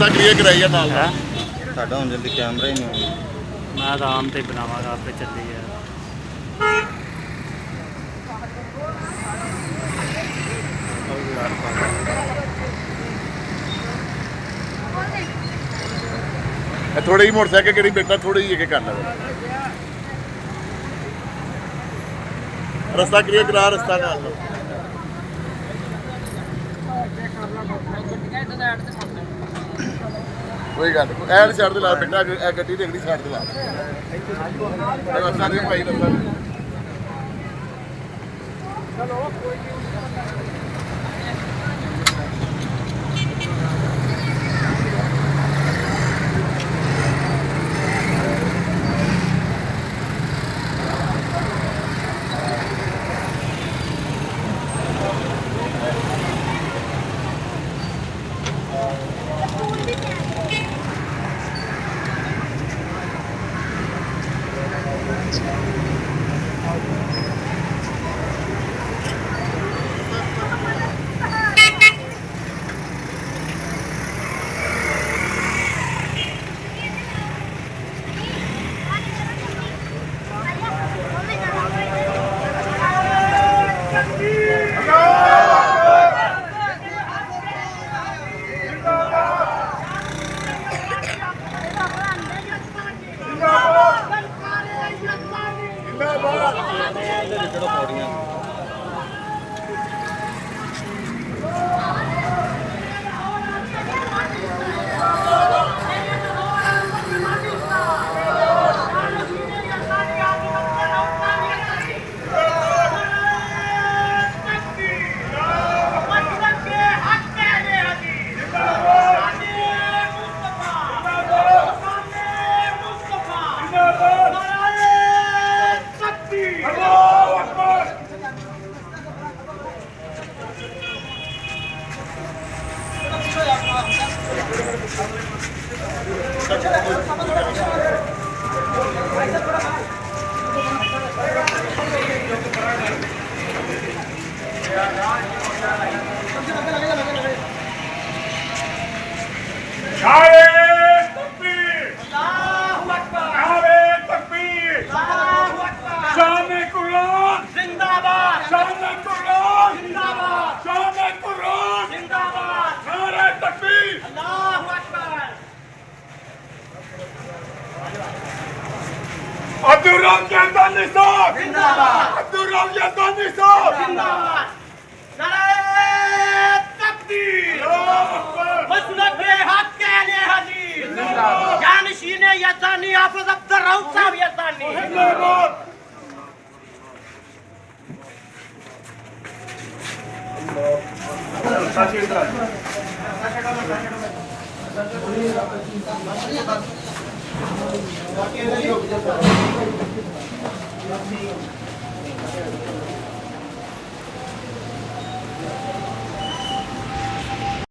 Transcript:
clear ਕਰਾਈ ਆ ਨਾਲ ਸਾਡਾ ਹੁਣ ਜਲਦੀ ਕੈਮਰਾ ਹੀ ਨਹੀਂ ਮੈਂ ਆਰਾਮ ਤੇ ਬਣਾਵਾਂਗਾ ਆਪੇ ਚੱਲੀ ਆ ਥੋੜੀ ਜਿਹੀ ਮੋਟਰਸਾਈਕਲ ਕਿਹੜੀ ਬੇਟਾ ਥੋੜੀ ਜਿਹੀ ਅੱਗੇ ਕਰ ਲੈ ਰਸਤਾ ਕਲੀਅਰ ਕਰਾ ਰਸਤਾ ਨਾਲ ਕੋਈ ਗੱਲ ਨਹੀਂ ਐਡ ਸਾਈਡ ਤੇ ਲਾ ਬੇਟਾ ਇਹ ਗੱਡੀ ਦੀ ਅਗਲੀ ਸਾਈਡ ਤੇ ਲਾ ਰਸਤਾ ਨਹੀਂ ਭਾਈ ਰਸਤਾ ਚਲੋ ਕੋਈ Abdul Yazdani صاحب जिंदाबाद Abdul Yazdani صاحب जिंदाबाद नारे तकबीर मसलक के हक के लिए हाजिर जिंदाबाद जानशीन यज़दानी हाफिज अब्दुल रऊफ साहब यज़दानी जिंदाबाद अल्लाह